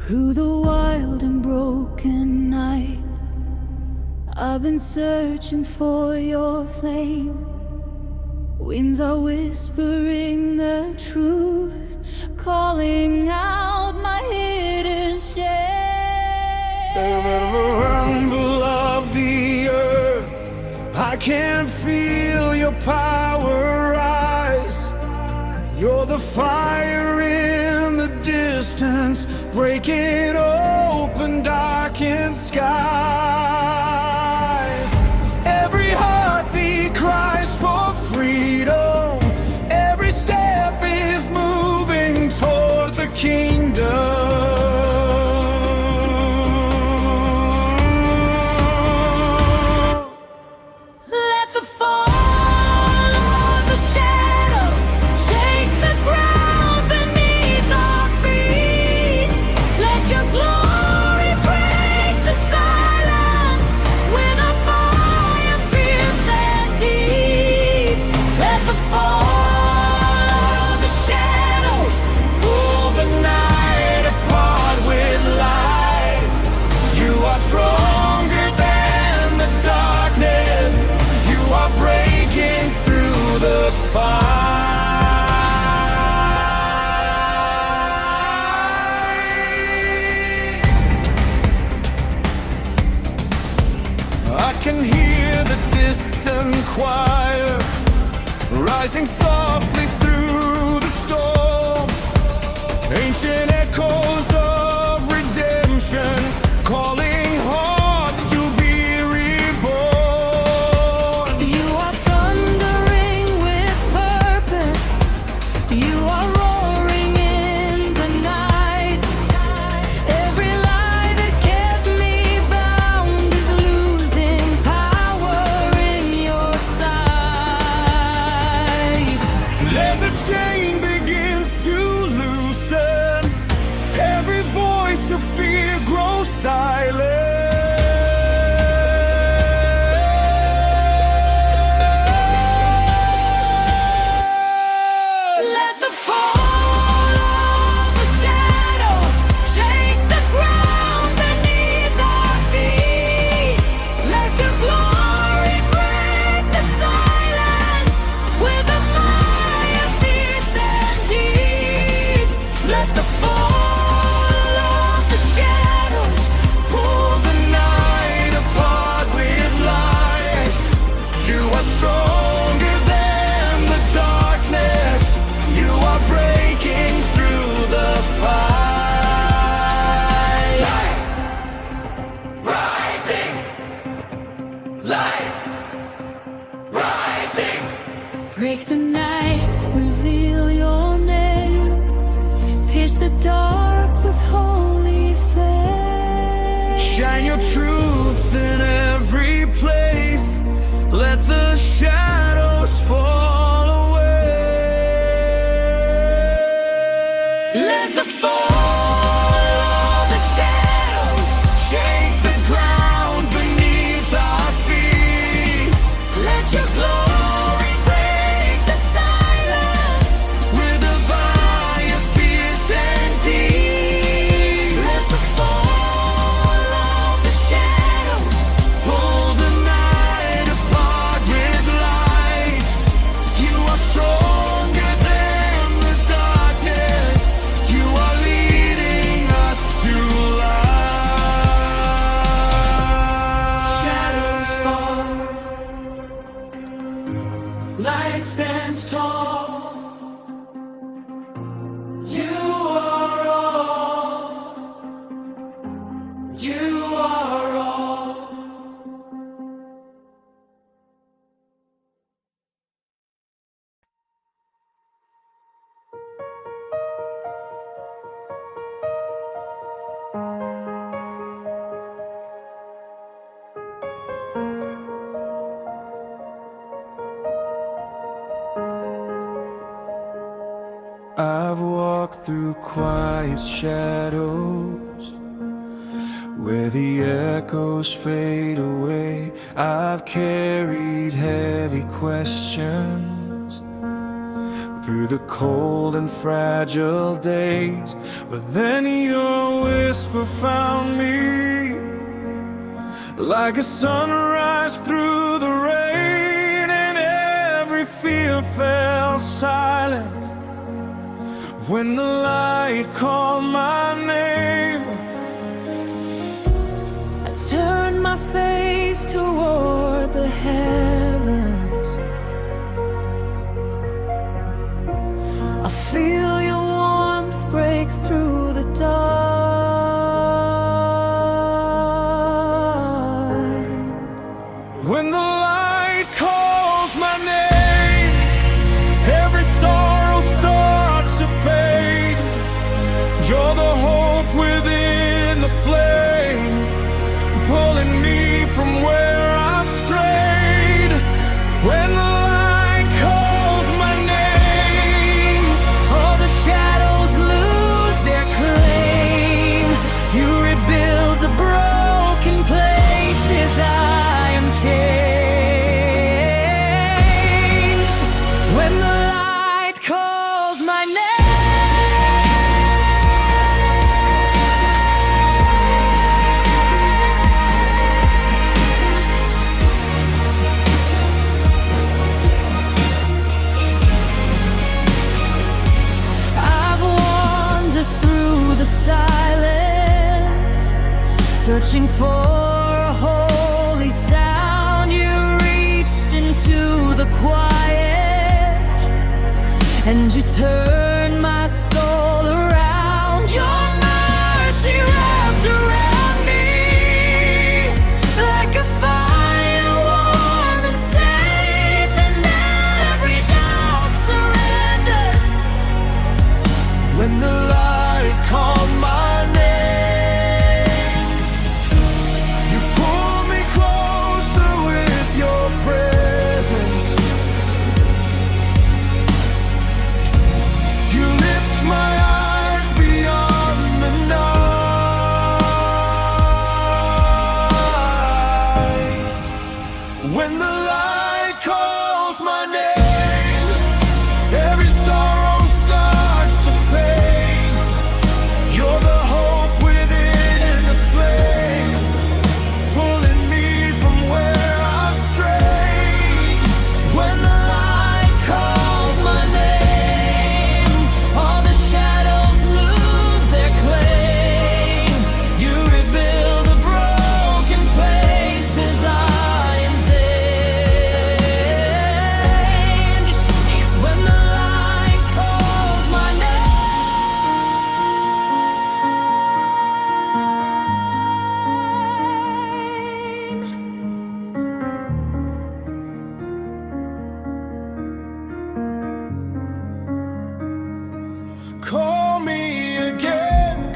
Through the wild and broken night, I've been searching for your flame. Winds are whispering the truth, calling out my hidden shame. Around the love the earth, I can feel your power rise. You're the fire in the distance, breaking open darkened skies. Every heartbeat cries for freedom. Every step is moving toward the kingdom. I can hear the distant choir rising softly through the storm. Ancient echoes of redemption calling hearts to be reborn. You are thundering with purpose. You are roaring in the night. Every lie that kept me bound is losing power in your sight. Let the chain begins to loosen. Every voice of fear grows silent. Let the fall of the shadows shake the ground beneath our feet. Let your glory break the silence with a fire fierce and deep. Let the fall of the shadows Pull the night apart with light. You are stronger than the darkness. You are breaking through the fight. Light rising, light rising. break the night, reveal your name, pierce the dark with holy flame. Shine your truth in every place. Let the shadows fall away. Let the fall of the shadows shake the ground beneath our feet. Let your glory break the silence with a fire fierce and deep. Let the fall of the shadows pull the night apart with light. You are stronger than the darkness. You are leading us to light. Shadows fall, light stands tall. You are all. You are all. I've walked through quiet shadows where the echoes fade away. I've carried heavy questions through the cold and fragile days. But then your whisper found me, like a sunrise through the rain, and every fear fell silent when the light called my name. I turned my face toward the heavens. I feel your warmth break through the dark. When the light calls my name, every sorrow starts to fade. You're the hope within the flame, pulling me from where I've strayed. When the light calls my name, All the shadows lose their claim. You rebuild the broken places. I am changed. When the light calls my name. I've wandered through the silence, searching for a holy sound. You reached into the quiet, and you turned my soul around. Your mercy wrapped around me like a fire, warm and safe, and every doubt surrendered. when the light called my name, you pull me closer with your presence. You lift my eyes beyond the night. When the light calls my name, every sorrow starts to fade. You're the hope within the flame, pulling me from where I've strayed. When the light calls my name, all the shadows lose their claim. You rebuild the broken places. I am changed. When the light calls my name. Call me again,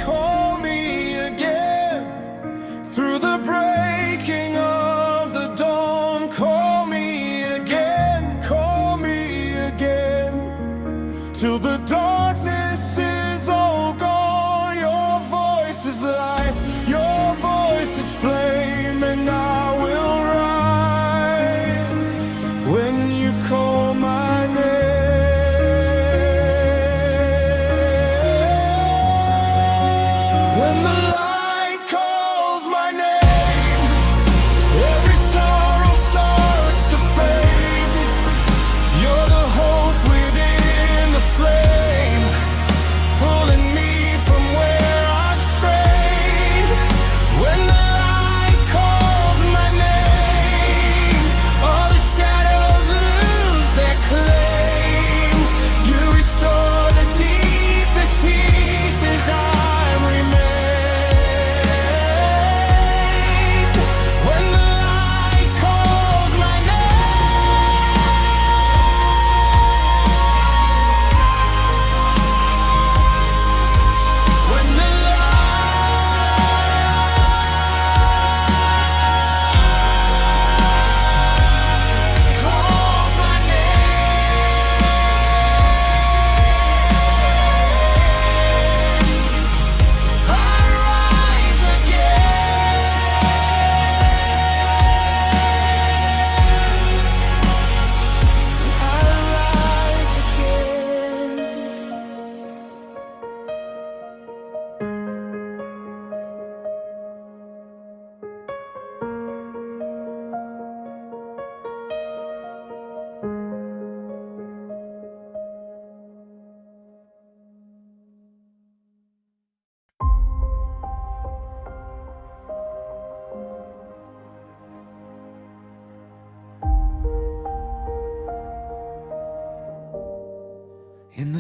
through the breaking of the dawn. Call me again, till the darkness is all gone. Your voice is life, your voice is flame, and I will rise when you call my name. When the light calls my name, every sorrow starts to fade. You're the hope within the flame, pulling me from where I've strayed.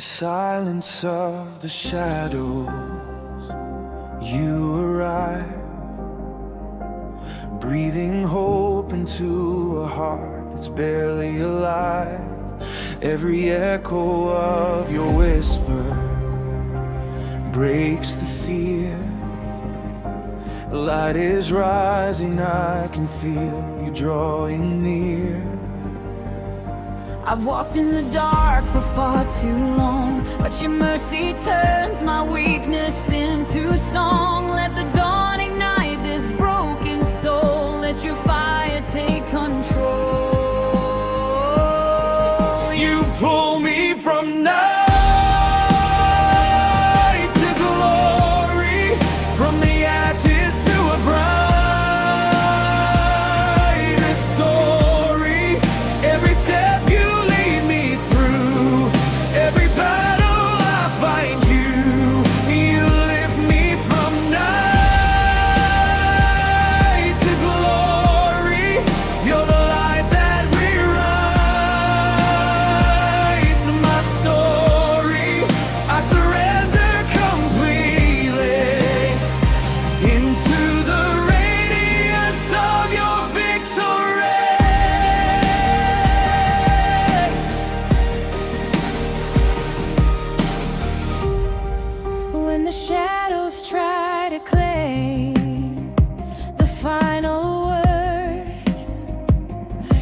the silence of the shadows, you arrive, breathing hope into a heart that's barely alive. Every echo of your whisper breaks the fear. Light is rising, I can feel you drawing near. I've walked in the dark for far too long, but your mercy turns my weakness into song. Let the dawn ignite this broken soul. Let your fire take control. You pull me from night to glory, from the ashes to a brighter story. Every step you lead me through, every battle I find you. You lift me from night to glory. You're the light that rewrites my story. I surrender completely into the radiance of your victory. When the shadows try to claim the final word,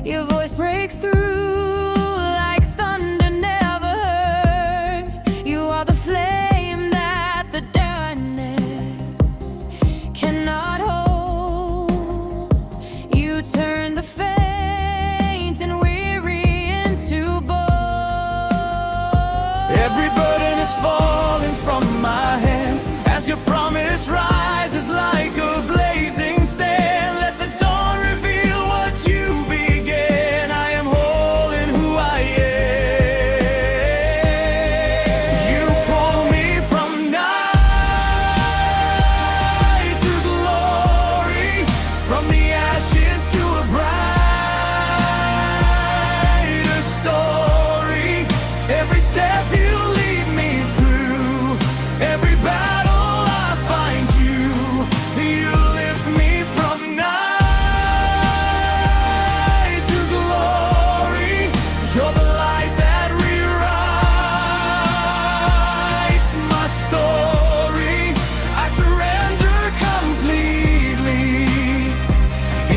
your voice breaks through like thunder never heard. You are the flame that the darkness cannot hold. You turn the faint and weary into bold. Every burden is falling from my hands as your promise rises like a blazing stand. Let the dawn reveal what you began. I am whole in who I am. You pull me from night to glory, from the ashes to a brighter story. Every step you lead me through, every battle I find you. You lift me from night to glory. You're the light that rewrites my story. I surrender completely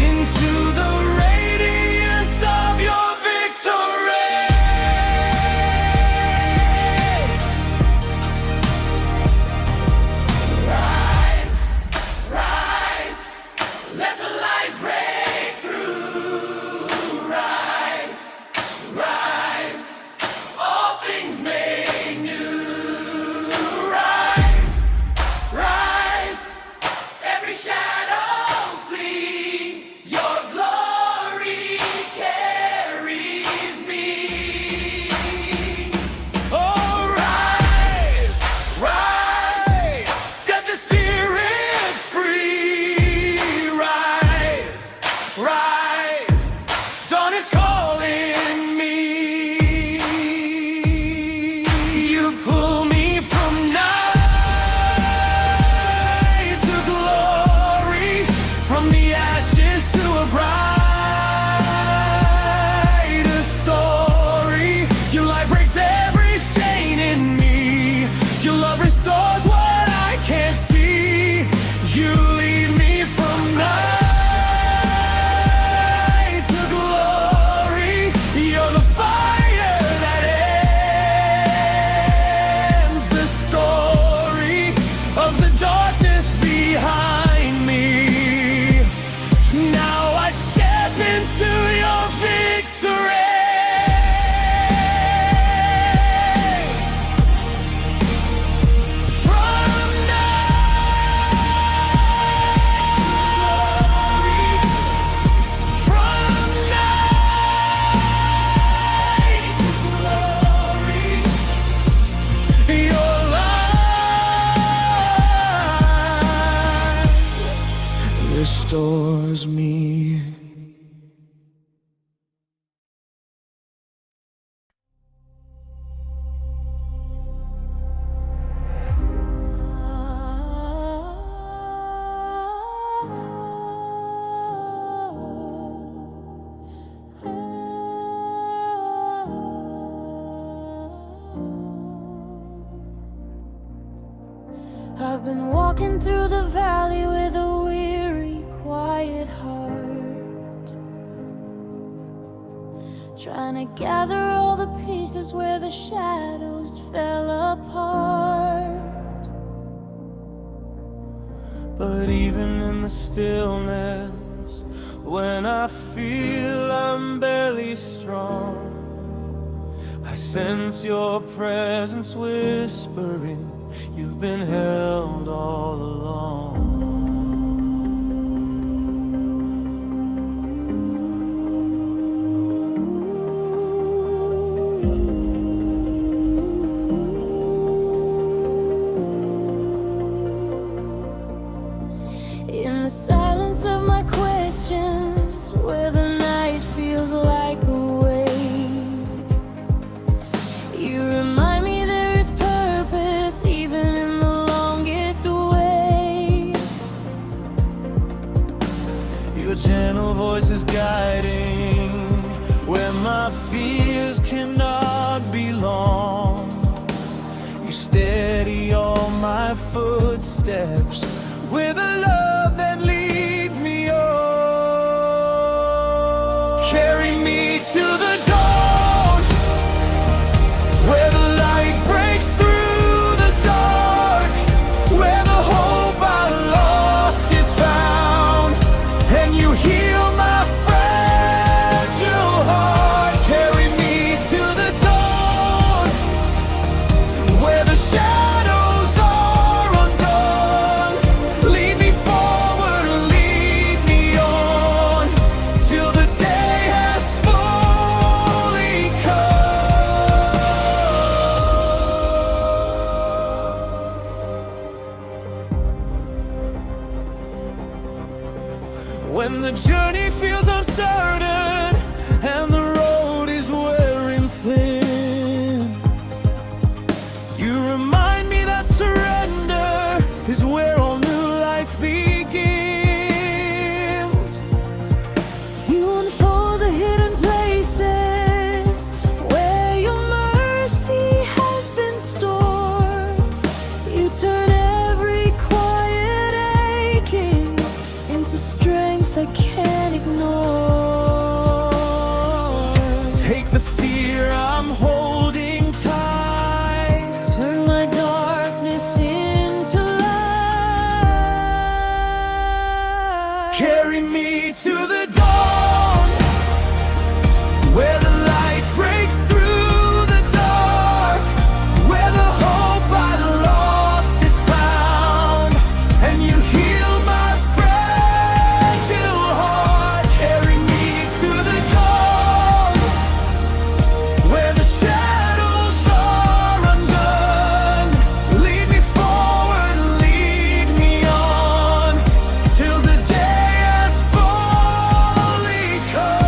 into the radiance of your victory. Rise, rise, let the light break through. Rise, rise, all things made new. Rise, rise, every shadow flee. Your glory carries me. Oh, rise, rise, set the spirit free. Rise, rise, dawn is calling me. You pull me from night to glory, from the ashes to a brighter story. Your light breaks every chain in me. Your love restores what I can't see. You lead me from night to glory. You're the fire that ends the story of the darkness behind me. Now I step into your victory. From night to glory, from night to glory, your light restores me. I've been walking through the valley with a weary, quiet heart, trying to gather all the pieces where the shadows fell apart. But even in the stillness, when I feel I'm barely strong, I sense your presence whispering, you've been held all along. In the silence of my questions, where the night feels like a wave, you remind me there is purpose even in the longest ways. Your gentle voice is guiding where my fears cannot belong. You steady all my footsteps with a love that leads me on. Carry me to the dawn, where the light breaks through the dark, where the hope I lost is found, and you heal my fragile heart. Carry me to the dawn, where the shadows are undone. Lead me forward, lead me on, till the day has fully come. When the journey feels uncertain and the road is wearing thin, you remind me that surrender is where all new life begins. You unfold the hidden places where your mercy has been stored. You turn every quiet aching into strength I can't ignore. Take the fear I'm holding tight, Turn my darkness into light. carry me to the dawn, where the light breaks through the dark, where the hope I lost is found, and you heal my fragile heart. Carry me to the dawn, where the shadows are undone. Lead me forward, lead me on, till the day has fully come.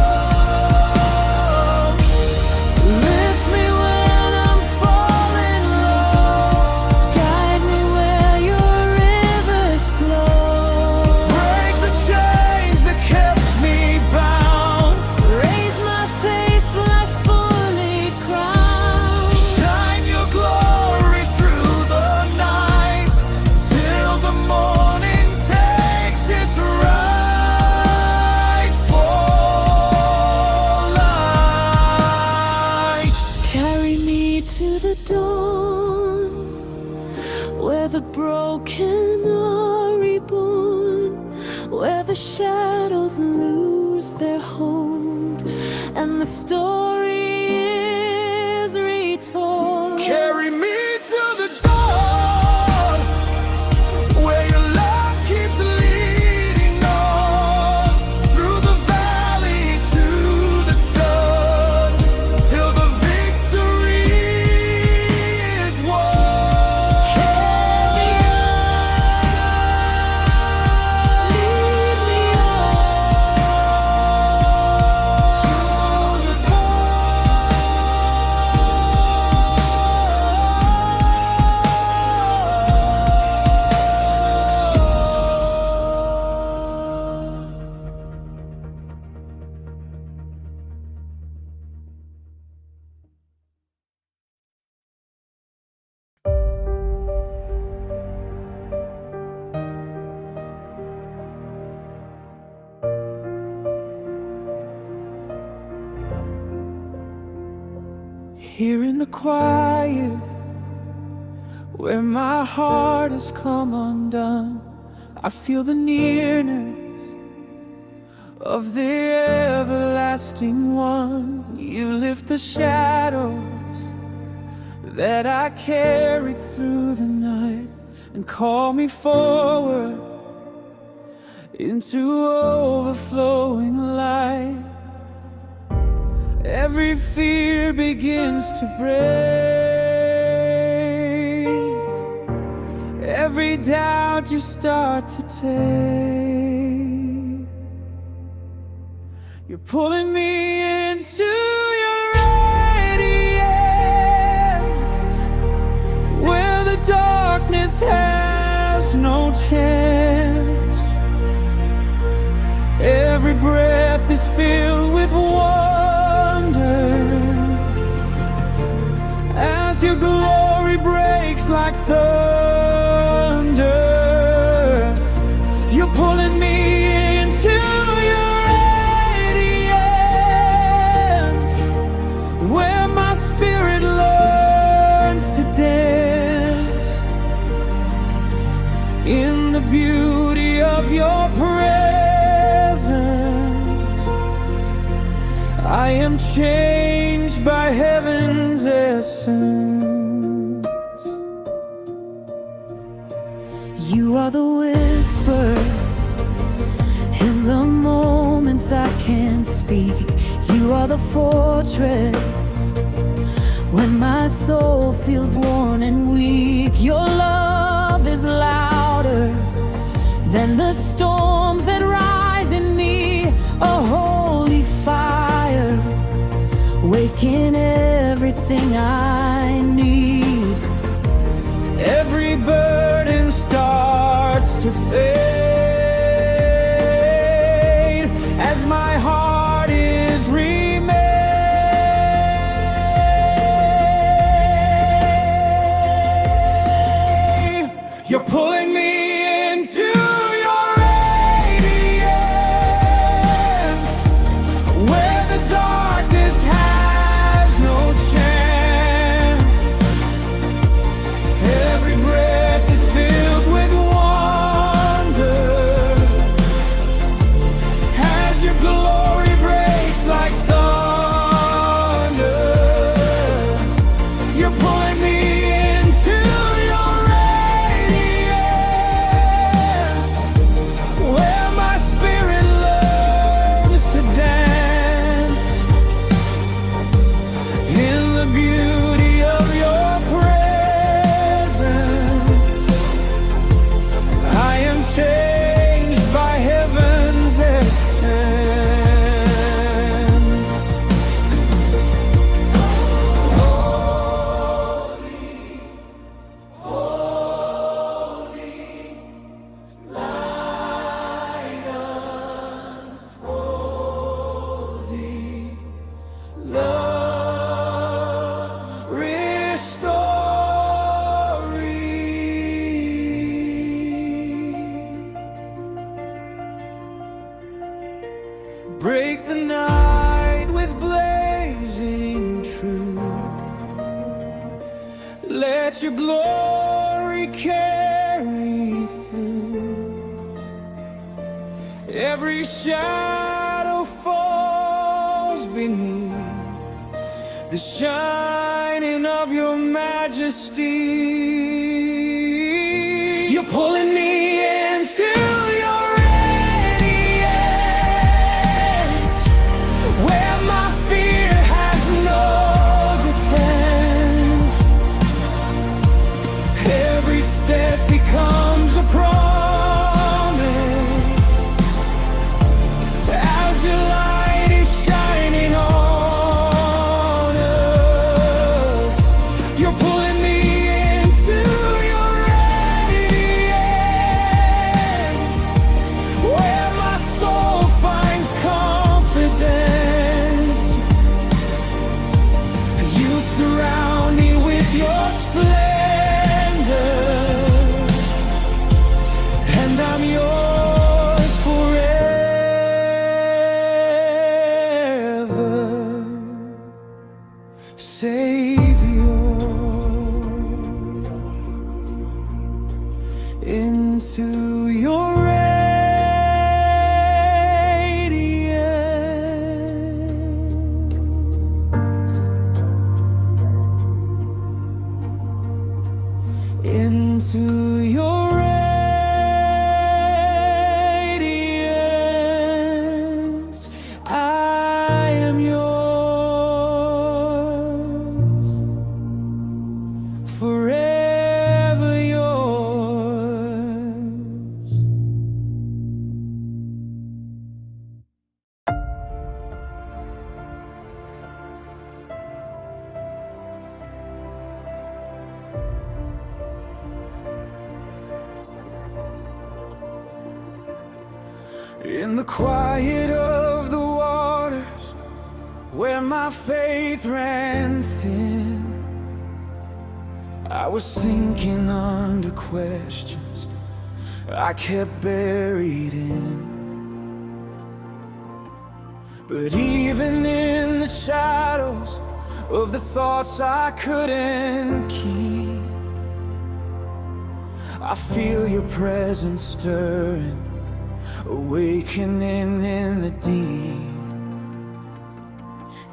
Lift me when I'm falling low. Guide me where your rivers flow. Break the chains that kept me bound. Raise my faith last fully crowned. Shine your glory through the night, till the morning takes its rightful light. Carry me to the dawn, where the broken are reborn, where the shadows lose their hold, and the story is retold. Carry me to the dawn, where your love keeps leading on, through the valley to the sun, till the victory is won. Lead me on. Here in the quiet, where my heart has come undone, I feel the nearness of the everlasting one. You lift the shadows that I carried through the night and call me forward into overflowing light. Every fear begins to break, every doubt you start to take. You're pulling me into your radiance, where the darkness has no chance. Every breath is filled with wonder, as your glory breaks like thunder. You're pulling me into your radiance, where my spirit learns to dance in the beauty of your presence. I am changed by heaven's essence. You are the whisper in the moments I can't speak. You are the fortress when my soul feels worn and weak. Your love is louder than the storms that rise in me. A holy fire waking everything I need. Every burden starts to fade as my heart is remade. You're pulling me into your radiance, where the darkness has no chance. Every breath is filled with wonder, as your glory breaks like thunder. You're pulling me into your radiance, where my spirit learns to dance in the beauty of your presence. I am changed by heaven's essence. Love restoring. Break the night with blazing truth. Let your glory carry through. Every shadow falls beneath the shining of your majesty. You're pulling me into your radiance, where my fear has no defense. Every step becomes a promise, as your light is shining on us. You're pulling me into into your into your radiance. I am yours, forever yours. In the quiet of the waters, where my faith ran thin, I was sinking under questions I kept buried in. But even in the shadows of the thoughts I couldn't keep, I feel your presence stirring, awakening in the deep.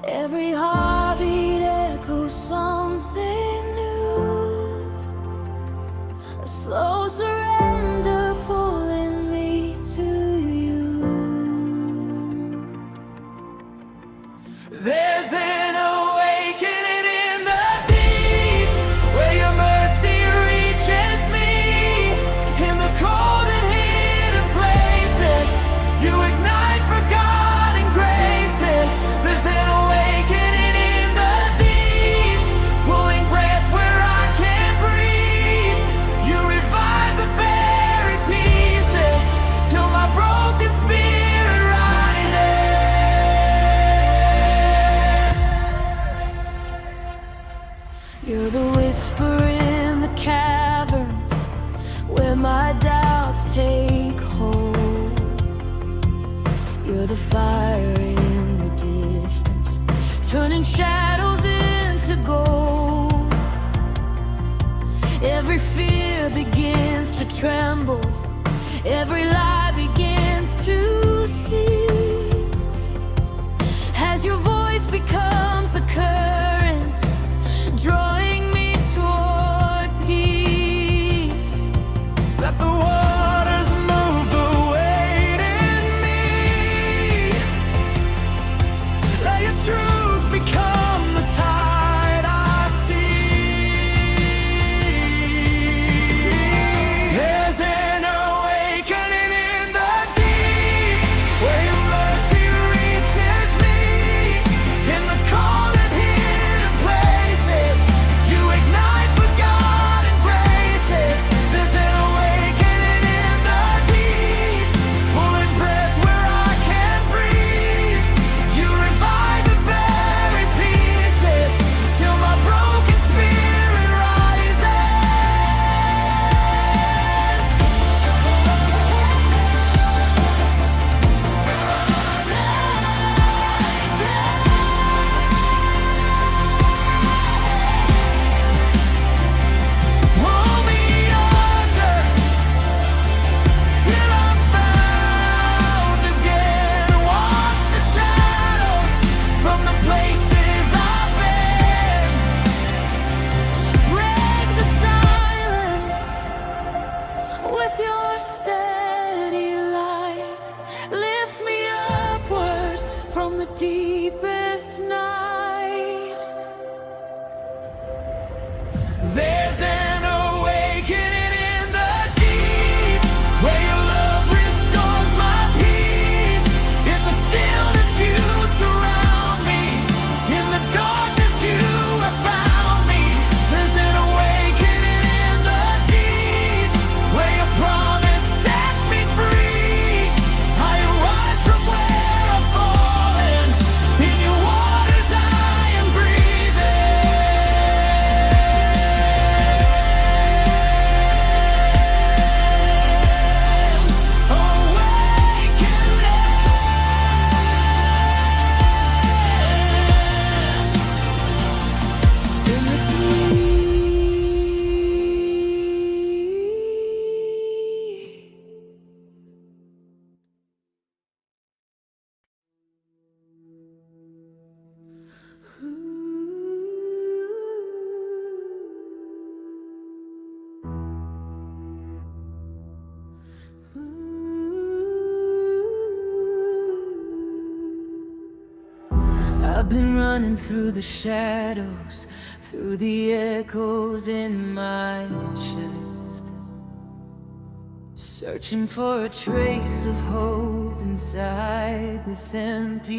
Every heartbeat echoes something new, a slow surrender pulling me to you. There's an awakening in the deep, where your mercy reaches me. In the cold and hidden places, you ignite forgotten graces. There's an awakening in the deep, pulling breath where I can't breathe. You revive the buried pieces, till my broken spirit rises. You're the whisper in the caverns, where my doubts take hold. You're the fire in the distance, turning shadows into gold. Every fear begins to tremble, every lie begins to cease, as your voice becomes the current, drawing me toward peace. Let the waters move the weight in me. Let your truth become the tide I see. There's an awakening in the deep, where your mercy reaches me. In the cold and hidden been running through the shadows, through the echoes in my chest, searching for a trace of hope inside this emptiness.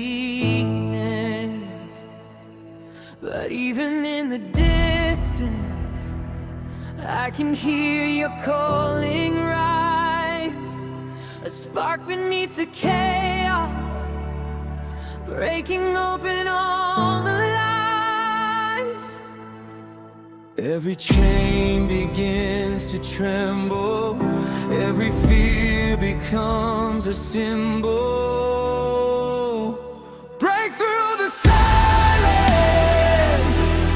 But even in the distance, I can hear your calling rise, a spark beneath the chaos, breaking open all the lies. Every chain begins to tremble, every fear becomes a symbol. Break through the silence,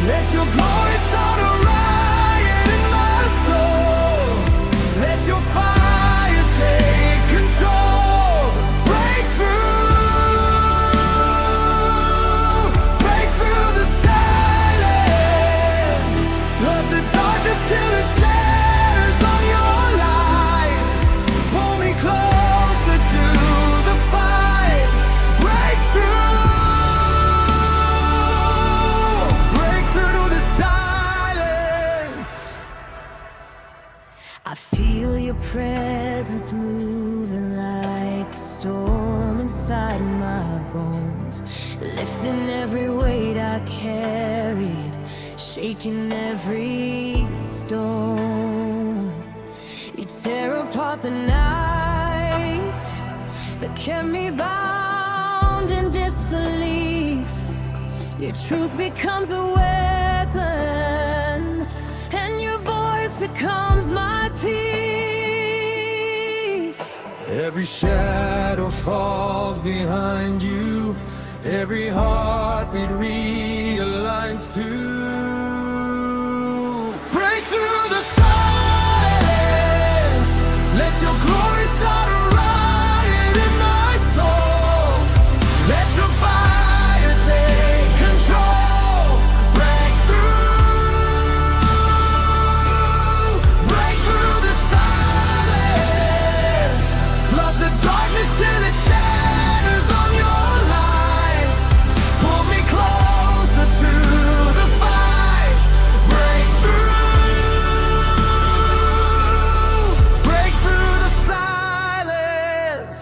let your glory start a riot in my soul. Let your fire take control. Break through the silence, flood the darkness till it shatters on your light. Pull me closer to the fight. Break through the silence. I feel your presence moving like a storm inside my bones, lifting every weight I carried, shaking every stone. You tear apart the night that kept me bound in disbelief. Your truth becomes a weapon, and your voice becomes my peace. Every shadow falls behind you, every heartbeat realigns to break through the silence. Let your glory start a riot in my soul. Let your fire take control. Break through the silence. Flood the darkness till it shatters on your light. Pull me closer to the fight. Break through the silence.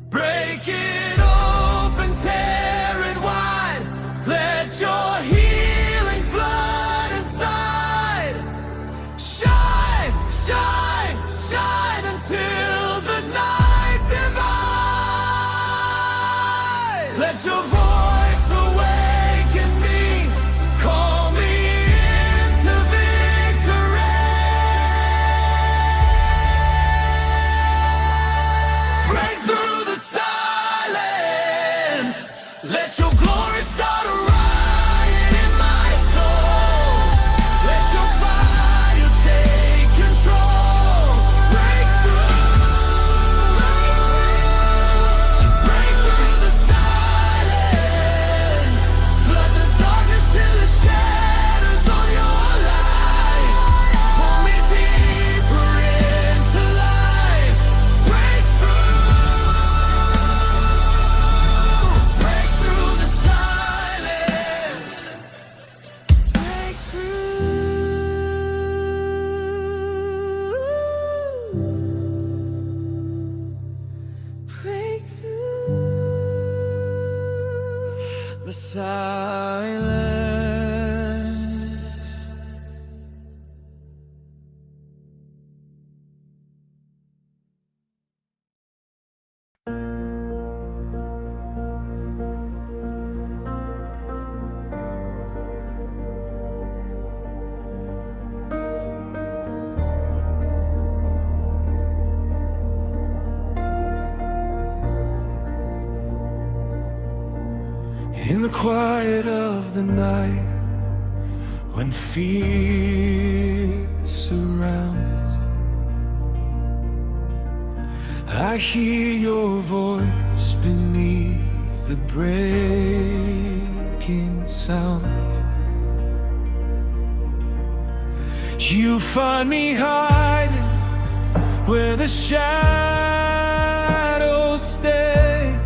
Break it open, tear it wide. Let your healing flood inside. Shine, shine, shine until the night divine. Let your voice awaken me, call me into victory. Break through the silence. Let your glory start a riot in my soul. Let your fire take control. Break through the silence. Flood the darkness till it shatters on your light. Pull me deeper into life. Break through the silence. Break through the silence. In the quiet of the night, when fear surrounds, I hear your voice beneath the breaking sound. You find me hiding where the shadows stay.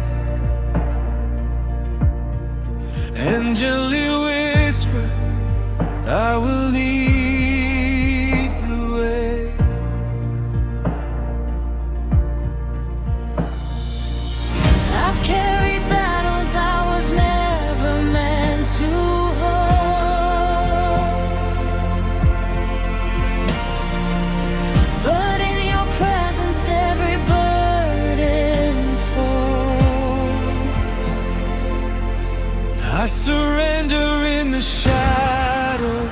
and gently whisper, I will lead the way. I've carried battles I was never meant to hold, but in your presence every burden falls. I surrender in the shadows.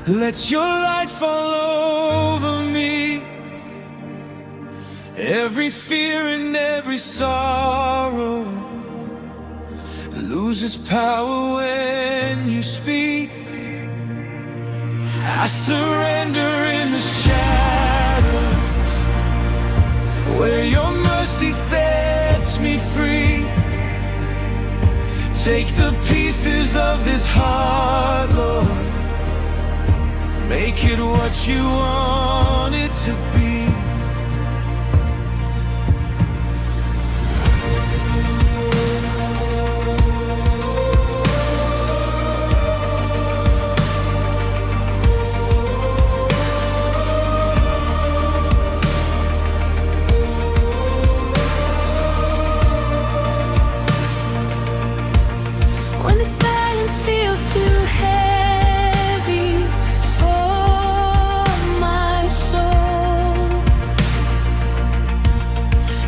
Let your light fall over me. Every fear and every sorrow loses power when you speak. I surrender in the shadows, where your mercy sets me free. Take the pieces of this heart, Lord, make it what you want it to be. When the silence feels too heavy for my soul,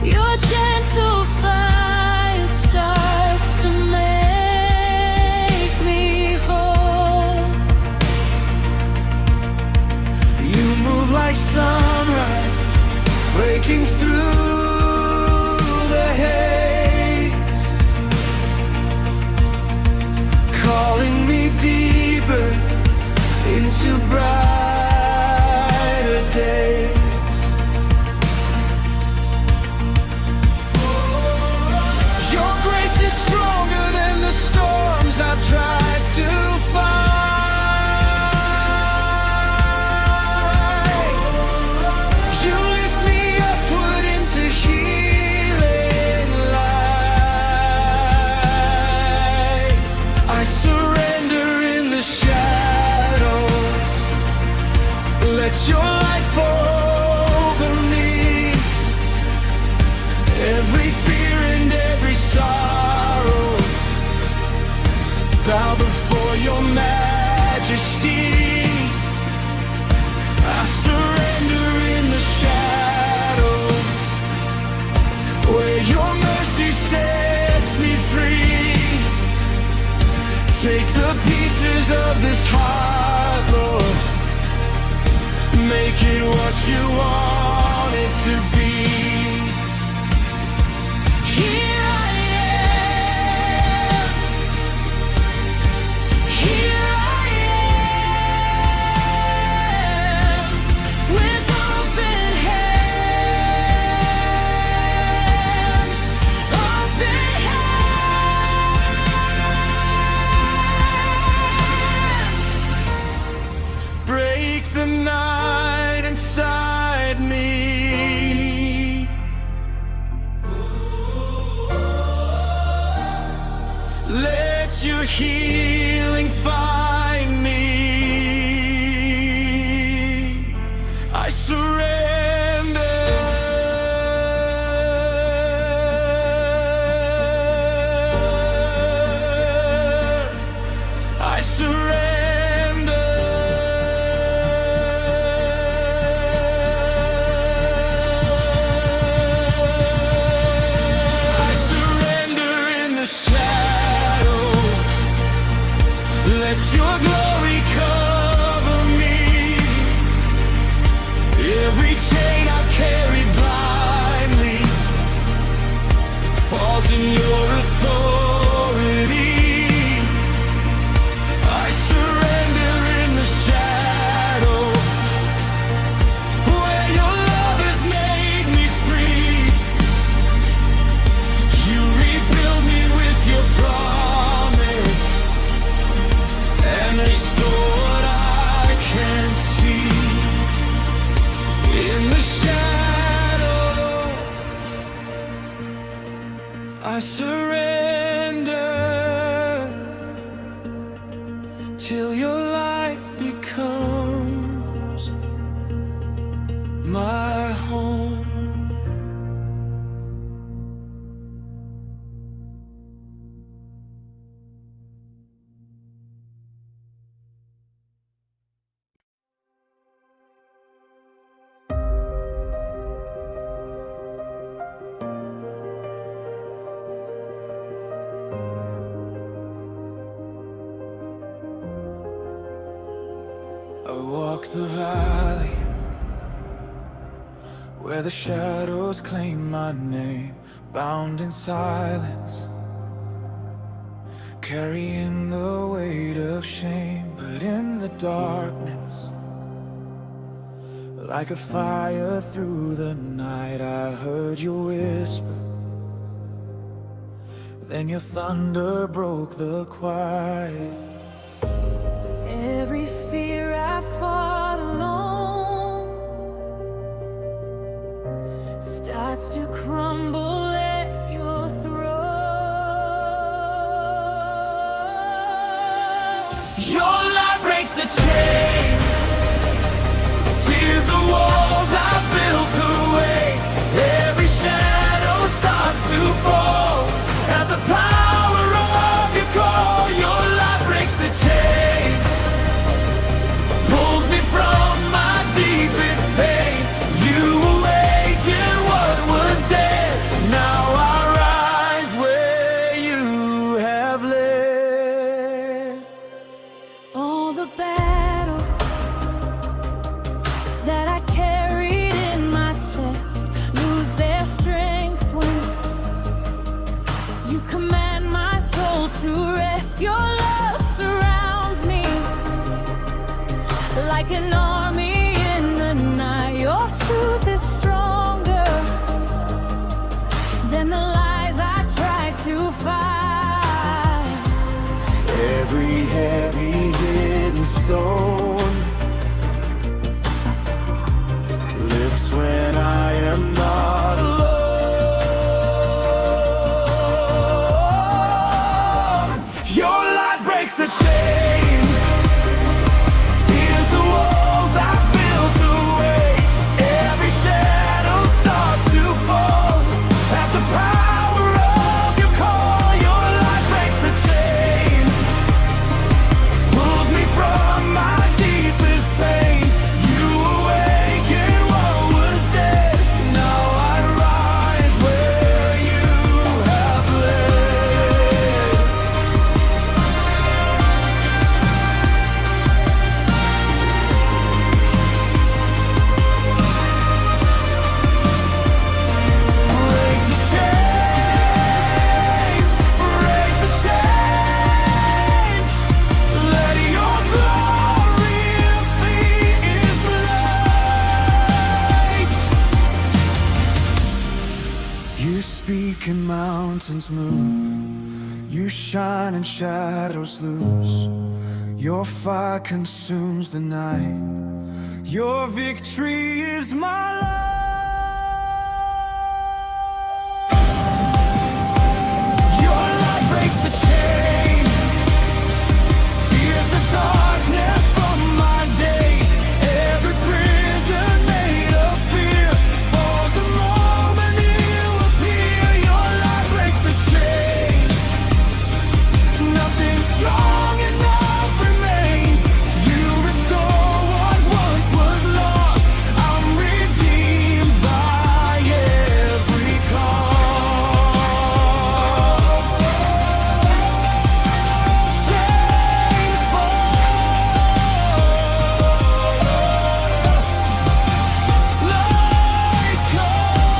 your gentle fire starts to make me whole. You move like sunrise, breaking through the haze, calling me deeper into brighter days. Your grace is stronger than the storms I've tried to fight. You lift me upward into healing light. I surrender in the shadows. Let your light fall over me. Every fear and every sorrow bow before your majesty. I surrender in the shadows, where your mercy sets me free. Take the pieces of this heart, Lord, make it what you want it to be. Here I am, here I am, with open hands, open hands. Break the night inside me. Let your healing find me. I surrender. I surrender. I surrender in the shadows. Let your glory cover me. Every chain I've carried blindly falls in your authority. I surrender in the shadows, where your love has made me free. You rebuild me with your promise and restore what I can't see. In the shadows, I surrender. my home. I walk the valley where the shadows claim my name, bound in silence, carrying the weight of shame. But in the darkness, like a fire through the night, I heard you whisper, then your thunder broke the quiet. Every fear I fought alone starts to crumble at your throne. Your light breaks the chains, tears the walls I built away. Every shadow starts to fall at the power of your call. Your light breaks the chains, pulls me from my deepest pain. You awaken what was dead. Now I rise where you have led. All the battle that I carried in my chest lose their strength when you command my soul to rest. Your love surrounds me like an army in the night. Your truth is stronger than the lies I tried to fight. Every heavy hidden stone lifts when I am not alone. Your light breaks the chains, tears the walls I built away. Every shadow starts to fall at the power of your call. Your light breaks the chains, pulls me from my deepest pain. You awaken what was dead. Now I rise where you have led. Break the chains, break the chains. Let your glory feed His light. You speak and mountains move. You shine and shadows lose. Your fire consumes the night. Your victory is my life. Your light breaks the chains, tears the darkness from my days. Every prison made of fear falls the moment you appear. Your light breaks the chains, nothing strong enough remains. You restore what once was lost. I'm redeemed by every cost. Chains fall, light comes,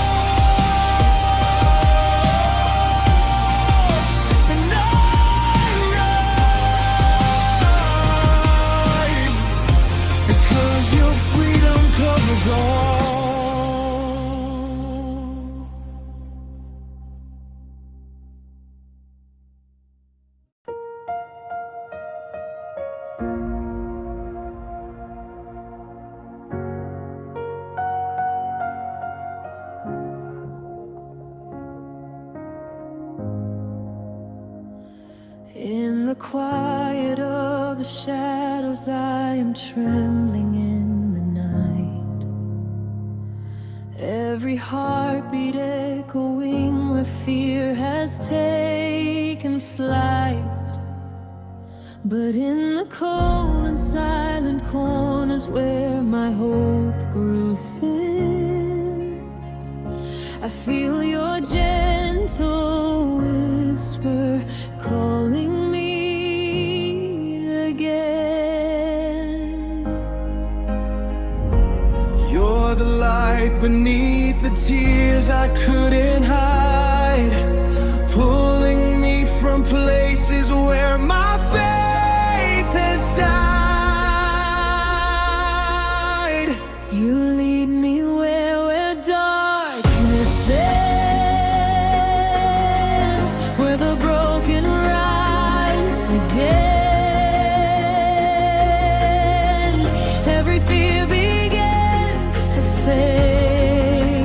and I rise, because your freedom covers all. In the quiet of the shadows, I am trembling in the night. every heartbeat echoing where fear has taken flight. But in the cold and silent corners where my hope grew thin, I feel your gentle whisper calling me again. You're the light beneath the tears I couldn't hide, pulling me from places where my faith has died. You lead me where darkness ends, where the broken rise again. Every fear begins to fade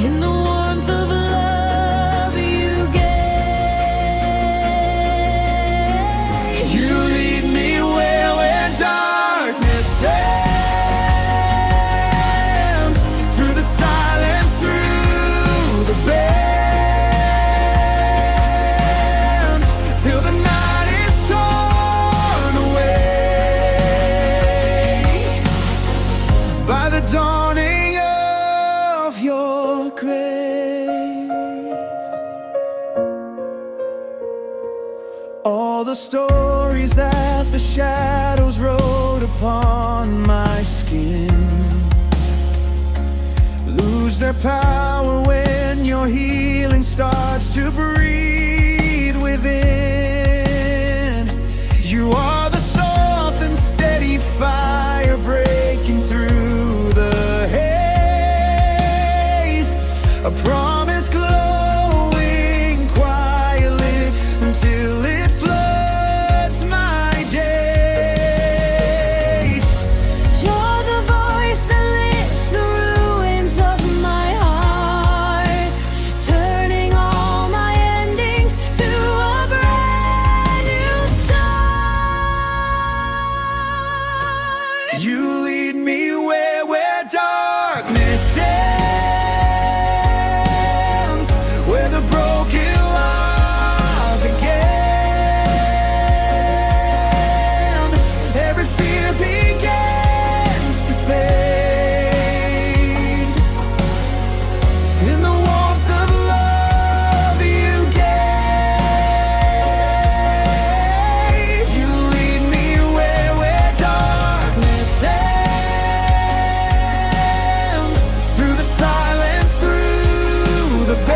in the warmth of love you gave. You lead me where darkness ends, through the silence, through the bend, till the night is torn away by the dawning of your grace. All the stories that the shadows wrote upon my skin lose their power when your healing starts to breathe within. You are the soft and steady fire breaking through the haze, a promise glowing quietly until it floods my days. You're the voice that lifts the ruins of my heart, turning all my endings to a brand new start. You lead me where darkness ends, where the broken lies again. Every fear begins to fade in the warmth of love you gave. You lead me where darkness ends, through the silence, through the bend,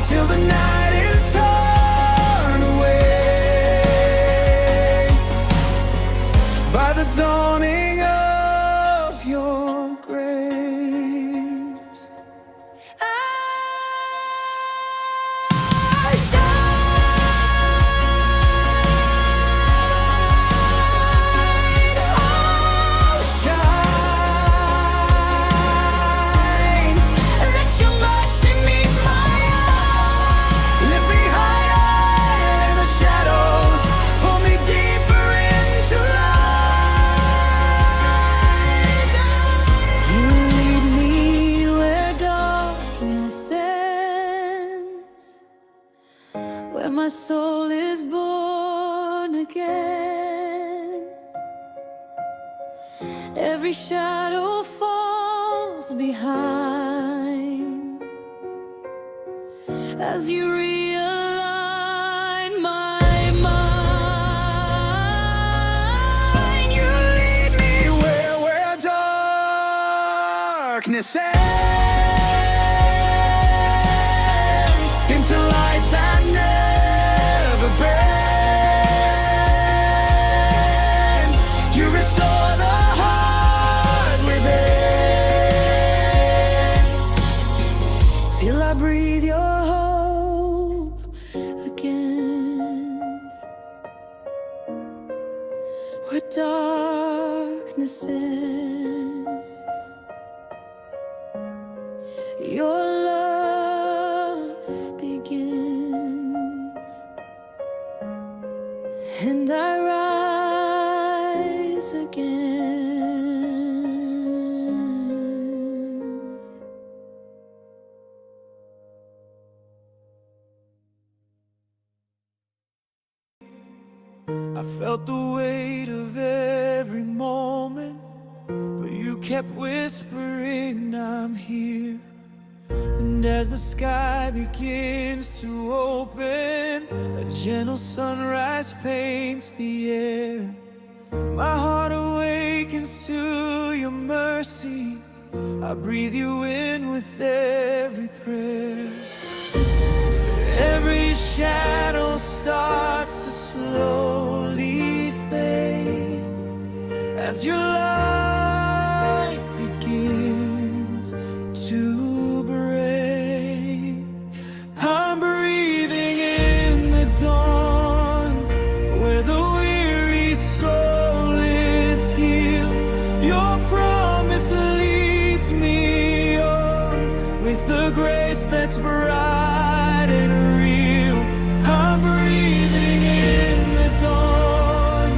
till the night is torn away by the dawning of your grace. I shine. Let your mercy meet my eyes. Lift me higher in the shadows, pull me deeper into light. You lead me where darkness ends, where my soul is born again. Every shadow falls behind as you realign my mind. You lead me where darkness ends, into light that never bends. You restore the heart within, till I breathe your hope again. Where darkness ends, your love begins, and I rise again. felt the weight of every moment, but you kept whispering, I'm here. And as the sky begins to open, a gentle sunrise paints the air. My heart awakens to your mercy. I breathe you in with every prayer. Every shadow starts to slowly fade as your light begins to break. I'm breathing in the dawn where the weary soul is healed. Your promise leads me on with the grace that's bright and real. I'm breathing in the dawn.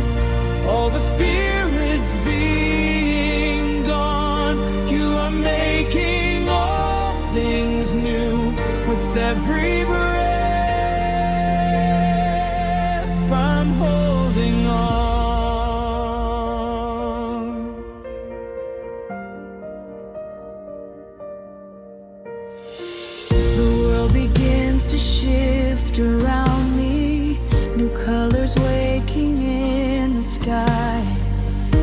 All the fear is being gone. You are making all things new with every breath I'm holding on. The world begins to shift around me, new colors waking in the sky.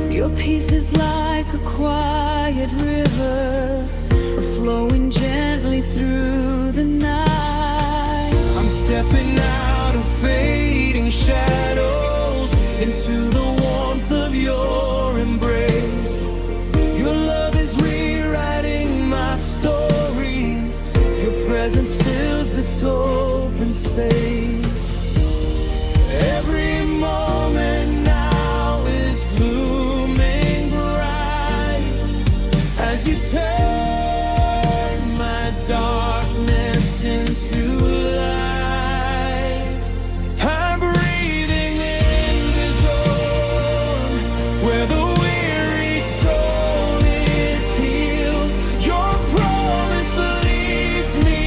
Your peace is like a quiet river, flowing gently through the night. I'm stepping out of fading shadows into the warmth of your embrace. Your love is rewriting my stories. Your presence fills this open space. Every moment now is blooming bright as you turn my darkness into light. I'm breathing in the dawn where the weary soul is healed. Your promise leads me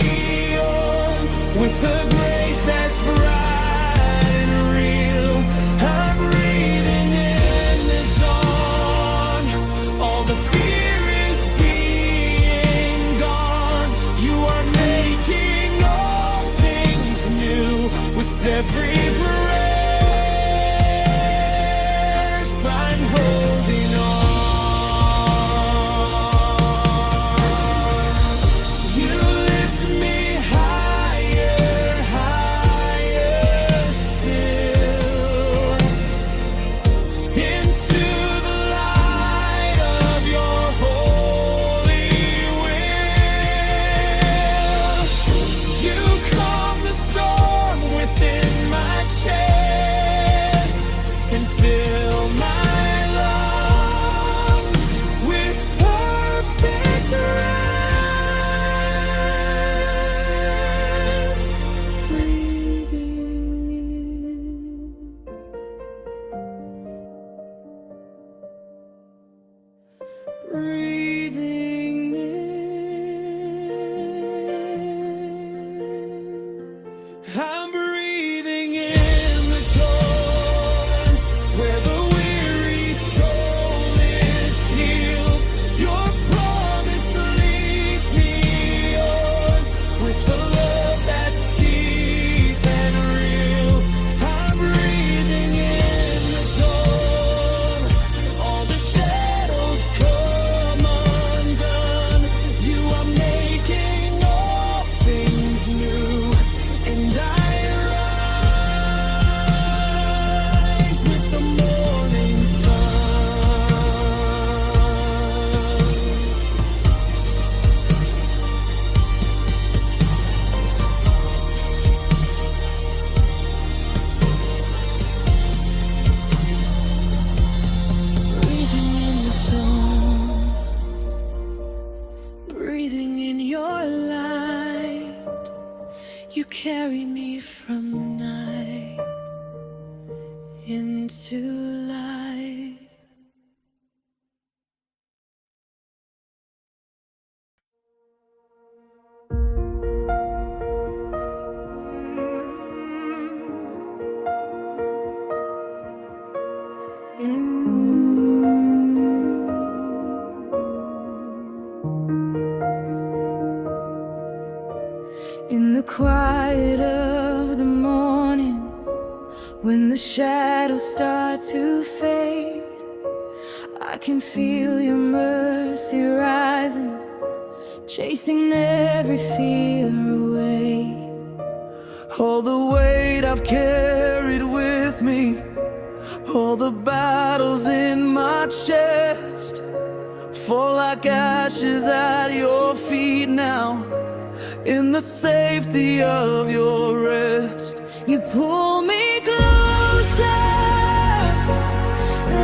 on with the grace that's bright and real. I'm breathing in the dawn. All the fear is being gone. You are making all things new with every breath I'm holding on. You lift me higher, higher still, into the light of your holy will. You calm the storm within my chest and fill my lungs with perfect rest. Breathing in, breathing in. I'm breathing in the dawn where the weary soul is healed. Your promise leads me on with the love that's deep and real. I'm breathing in the dawn. All the shadows come undone. You are making all things new, and I rise with the morning sun. Breathing in the dawn, breathing in your light. You carry me from night into light. In the quiet of the morning, when the shadows start to fade, I can feel your mercy rising, chasing every fear away. All the weight I've carried with me, all the battles in my chest, fall like ashes at your feet now, in the safety of your rest. You pull me closer,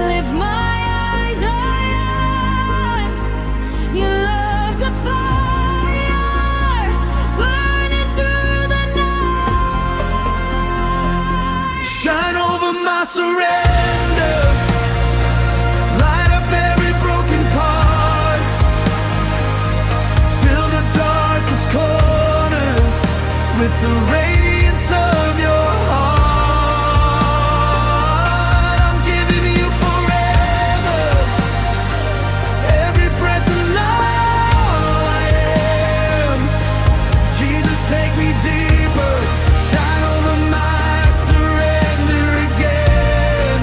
lift my eyes higher. Your love's a fire, burning through the night. Shine over my surrender, light up every broken part, fill the darkest corners with the radiance of your heart. I'm giving you forever, every breath and all I am. Jesus, take me deeper, shine over my surrender again.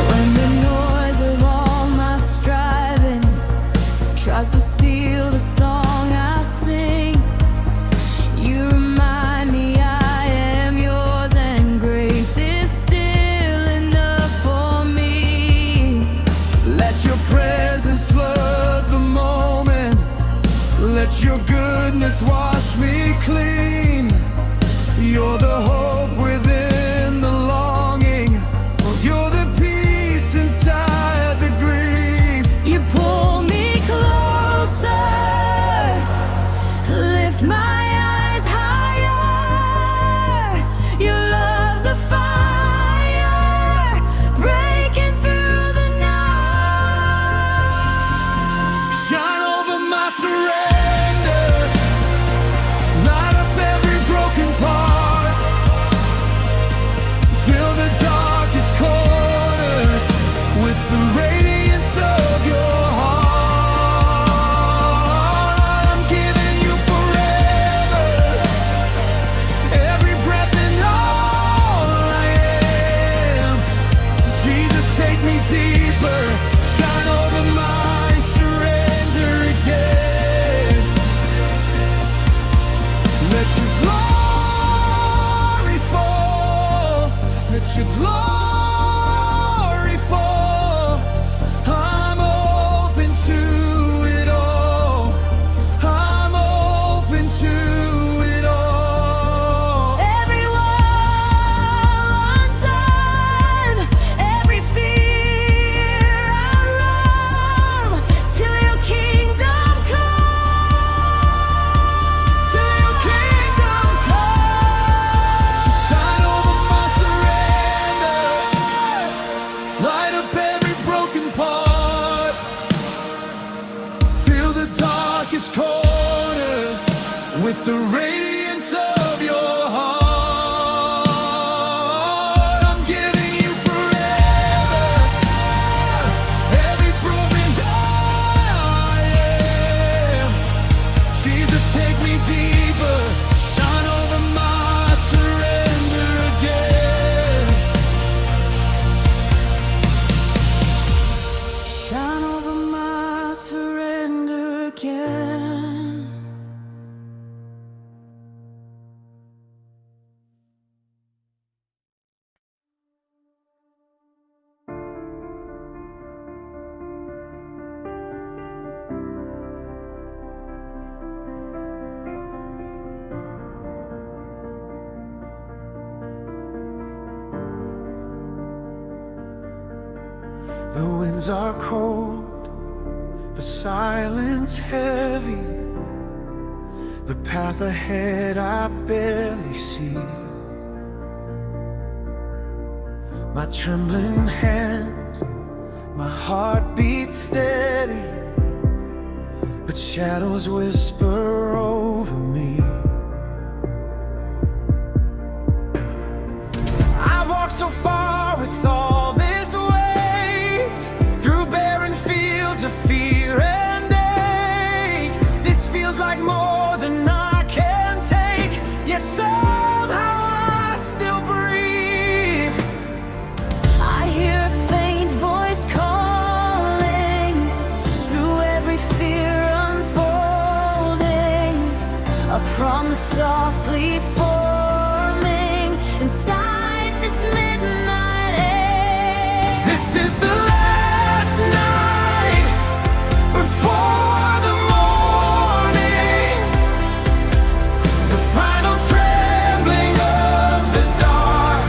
When the noise of all my striving tries to steal the song I sing, you remind me I am yours and grace is still enough for me. Let your presence flood the moment, let your goodness wash me clean. You're the hope within the longing, you're the peace inside the grief. You pull me closer, lift my eyes higher. Your love's a fire, breaking through the night. Shine over my surrender, light up every broken part, fill the darkest corners with the radiance of your heart. I'm giving you forever, every breath and all I am. Jesus, take me deeper, shine over my surrender again. Let your glory fall, let your glory fall. I'm open to it all, I'm open to it all. Every wall undone, every fear I run, till your kingdom come, till your kingdom come. Shine over my surrender, light up every broken part, fill the darkest corners with the radiance of your heart. I'm giving you forever, every broken I am. Jesus, take me deeper, shine over my surrender again. Shine over my surrender again. The winds are cold, the silence heavy, the path ahead I barely see. My trembling hands, my heart beats steady, but shadows whisper over me. I walked so far softly forming inside this midnight air. This is the last night before the morning, the final trembling of the dark.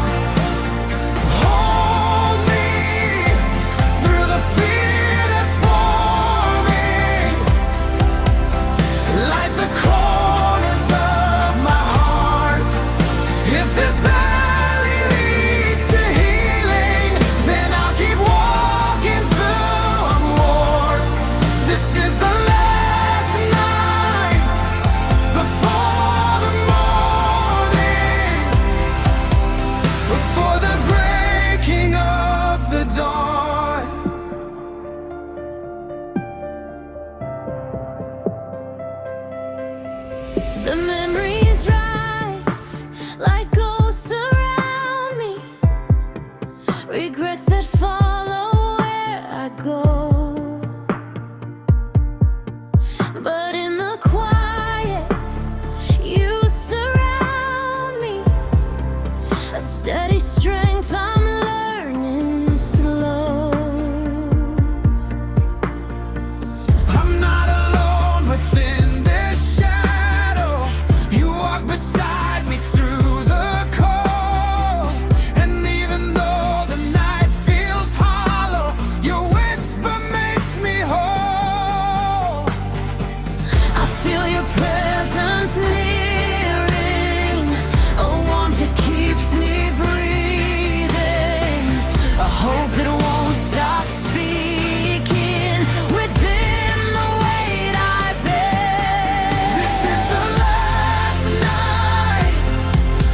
Hold me through the fear that's forming, light the corners of my heart. If this valley leads to healing, then I'll keep walking through unworn. This is the last night before the morning, before the breaking of the dawn. The memories rise like ghosts around me, regrets that follow where I go. But in the quiet, you surround me, a steady strength I'm learning slow. I'm not alone within this shadow. You walk beside me through the cold, and even though the night feels hollow, your whisper makes me whole. I feel your presence nearing, a warmth that keeps me breathing, a hope that won't stop speaking within the weight I bear. This is the last night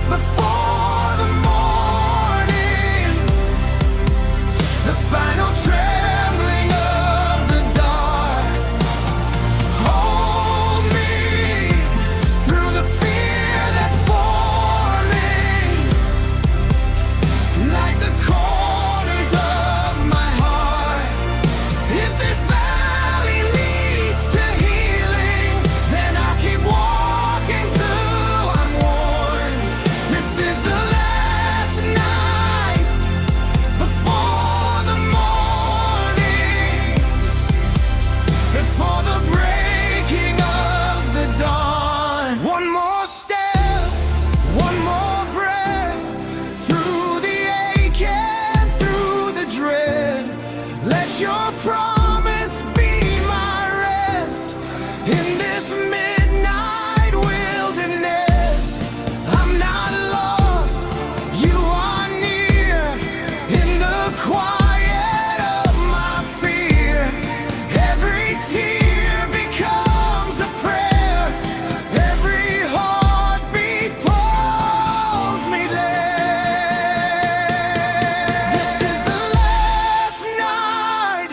before the morning, the final trembling of the dark. Hold me through the fear that's forming, like the corners of my heart. If this valley leads to healing, then I'll keep walking through unworn. This is the last night before the morning, before the breaking of the dawn. One more step, one more breath, through the ache and through the dread. Let your promise be my rest in this midnight wilderness. I'm not lost, you are near, in the quiet of my fear. Every tear becomes a prayer, every heartbeat pulls me there. This is the last night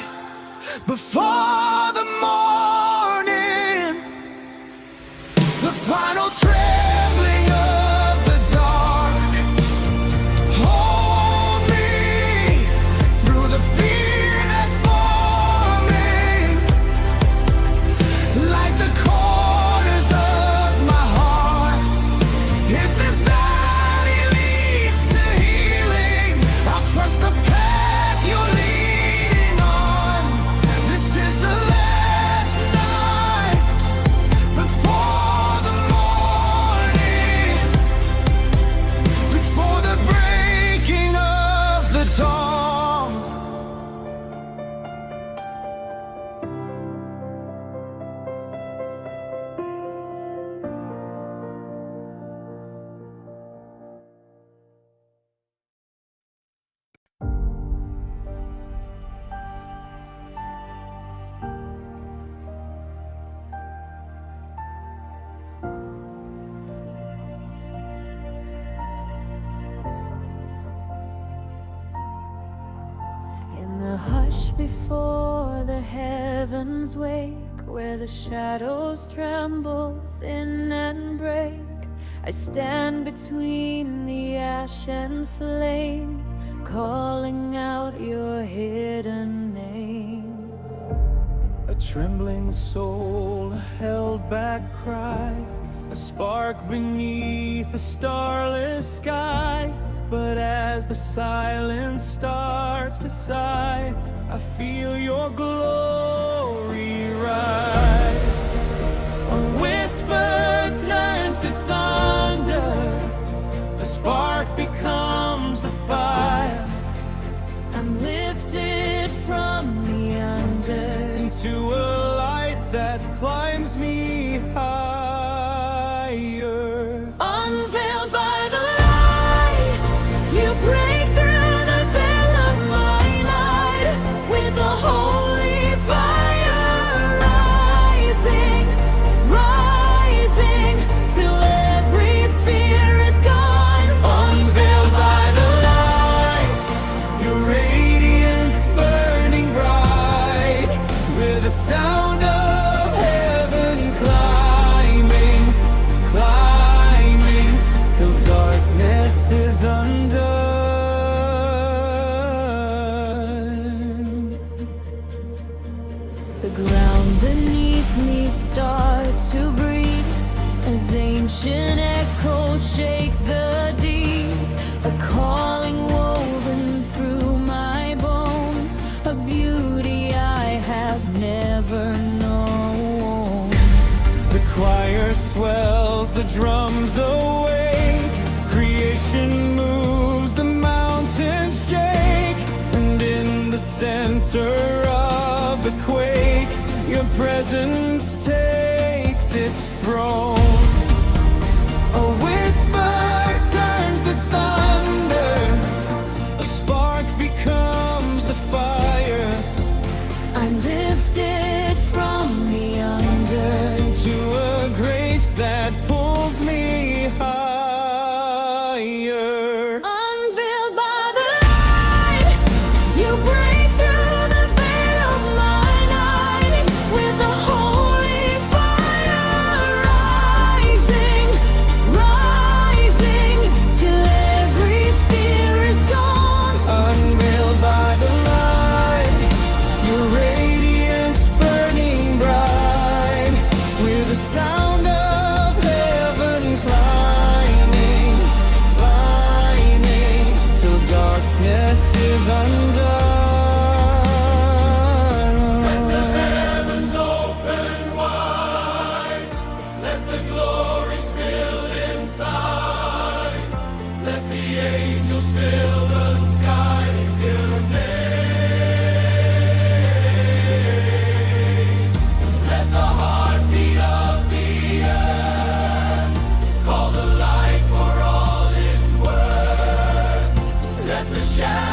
before the morning, the final trembling of the dark. Hold me through the fear that's forming, like the corners of my heart. If this valley leads to healing, I'll trust the path you're leading on. This is the last night before the morning, before the breaking of the dawn. In the hush before the heavens wake, where the shadows tremble thin and break, I stand between the ash and flame, calling out your hidden name. A trembling soul, a held back cry, a spark beneath a starless sky. But as the silence starts to sigh, I feel your glory rise. A whisper turns to thunder, a spark becomes the fire. I'm lifted from the under into a light that climbs me higher. unveiled by the light. You break through the veil of my night with a holy fire rising, rising till every fear is gone. Unveiled by the light, your radiance burning bright, with the sound of heaven climbing, climbing, till darkness is undone. The ground beneath me starts to breathe as ancient echoes shake the deep. A calling woven through my bones, a beauty I have never known. The choir swells, the drums awake, creation moves, the mountains shake, and in the center of the quake, your presence takes its throne. A whisper turns to thunder, a spark becomes the fire. I'm lifted from the under To a grace that pulls me higher. unveiled by the light. You break through the veil of my night with a holy fire rising, rising till every fear is gone. Unveiled by the light, your radiance burning bright, with the sound of heaven climbing, climbing, till darkness is undone. Let the heavens open wide, let the glory spill inside, let the angels fill the sky with your name. Let the heartbeat of the earth call the light for all it's worth. Let the shadow